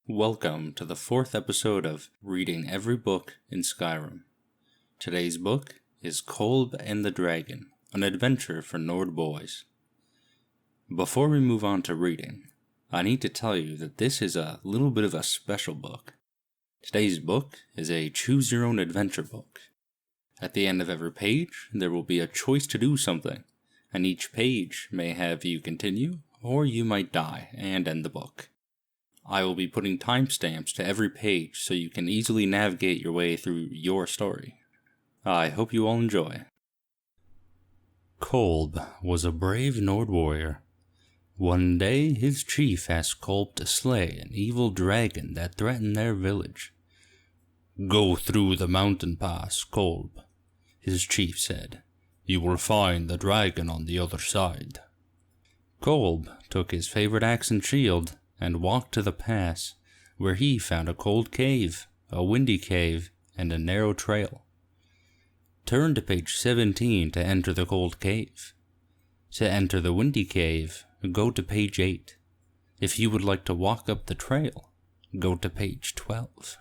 Welcome to the 4th episode of Reading Every Book in Skyrim. Today's book is Kolb and the Dragon, an adventure for Nord boys. Before we move on to reading, I need to tell you that this is a little bit of a special book. Today's book is a choose-your-own-adventure book. At the end of every page, there will be a choice to do something, and each page may have you continue, or you might die and end the book. I will be putting timestamps to every page so you can easily navigate your way through your story. I hope you all enjoy. Kolb was a brave Nord warrior. One day, his chief asked Kolb to slay an evil dragon that threatened their village. "Go through the mountain pass, Kolb," his chief said. "You will find the dragon on the other side." Kolb took his favorite axe and shield and walked to the pass, where he found a cold cave, a windy cave, and a narrow trail. Turn to page 17 to enter the cold cave. To enter the windy cave, go to page 8. If you would like to walk up the trail, go to page 12.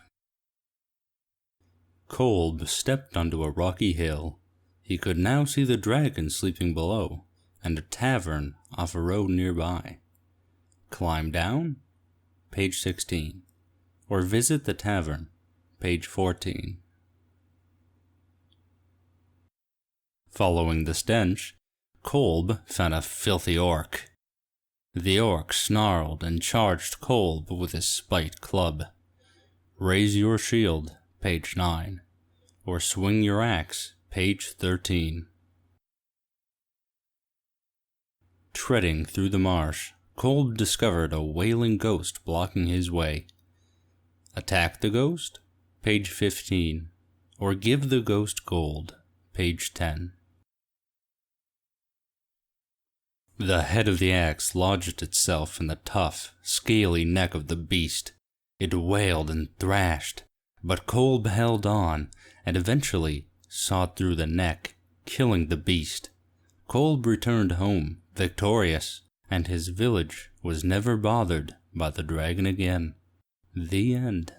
Kolb stepped onto a rocky hill. He could now see the dragon sleeping below, and a tavern off a road nearby. Climb down, page 16, or visit the tavern, page 14. Following the stench, Kolb found a filthy orc. The orc snarled and charged Kolb with his spiked club. Raise your shield, page 9, or swing your axe, page 13. Treading through the marsh, Kolb discovered a wailing ghost blocking his way. Attack the ghost, page 15, or give the ghost gold, page 10. The head of the axe lodged itself in the tough, scaly neck of the beast. It wailed and thrashed, but Kolb held on and eventually sawed through the neck, killing the beast. Kolb returned home, victorious, and his village was never bothered by the dragon again. The end.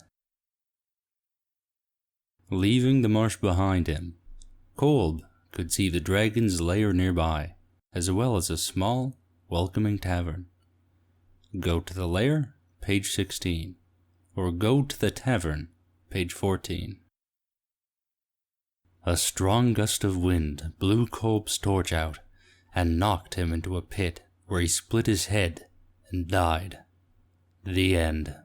Leaving the marsh behind him, Kolb could see the dragon's lair nearby, as well as a small, welcoming tavern. Go to the lair, page 16, or go to the tavern, page 14. A strong gust of wind blew Kolb's torch out and knocked him into a pit where he split his head and died. The end.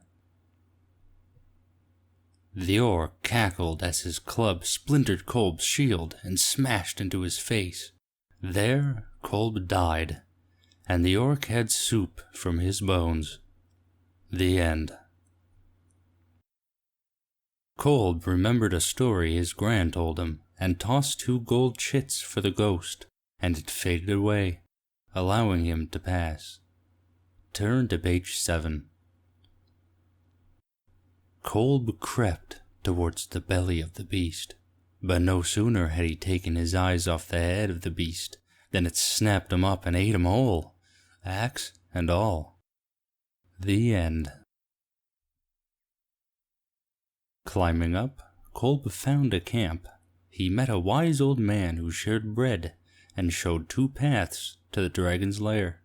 The orc cackled as his club splintered Kolb's shield and smashed into his face. There, Kolb died, and the orc had soup from his bones. The end. Kolb remembered a story his gran told him and tossed 2 gold chits for the ghost, and it faded away, allowing him to pass. Turn to page 7. Kolb crept towards the belly of the beast, but no sooner had he taken his eyes off the head of the beast than it snapped him up and ate him whole, axe and all. The end. Climbing up, Kolb found a camp. He met a wise old man who shared bread and showed 2 paths to the dragon's lair.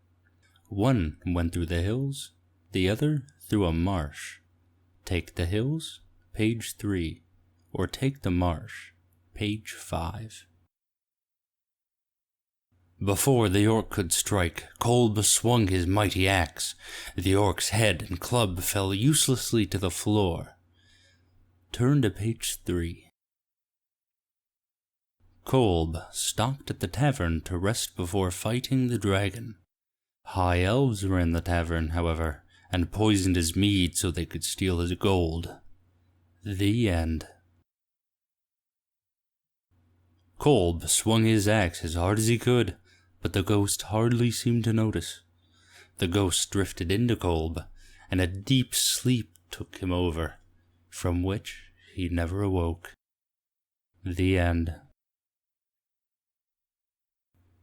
One went through the hills, the other through a marsh. Take the hills, page 3, or take the marsh, page 5. Before the orc could strike, Kolb swung his mighty axe. The orc's head and club fell uselessly to the floor. Turn to page 3. Kolb stopped at the tavern to rest before fighting the dragon. High elves were in the tavern, however, and poisoned his mead so they could steal his gold. The end. Kolb swung his axe as hard as he could, but the ghost hardly seemed to notice. The ghost drifted into Kolb, and a deep sleep took him over, from which he never awoke. The end.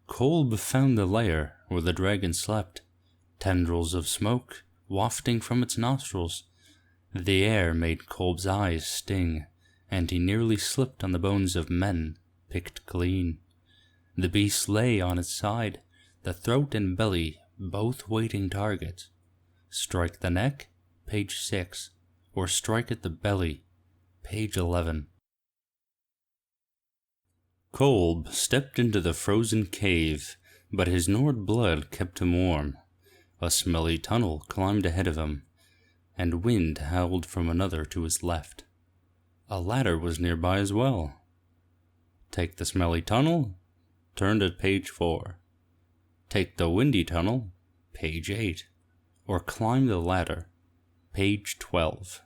Kolb found the lair where the dragon slept, tendrils of smoke wafting from its nostrils, The air made Kolb's eyes sting, and he nearly slipped on the bones of men, picked clean. The beast lay on its side, the throat and belly both waiting targets. Strike the neck, page 6, or strike at the belly, page 11. Kolb stepped into the frozen cave, but his Nord blood kept him warm. A smelly tunnel climbed ahead of him, and wind howled from another to his left. A ladder was nearby as well. Take the smelly tunnel, turn to page 4. Take the windy tunnel, page 8, or climb the ladder, page 12.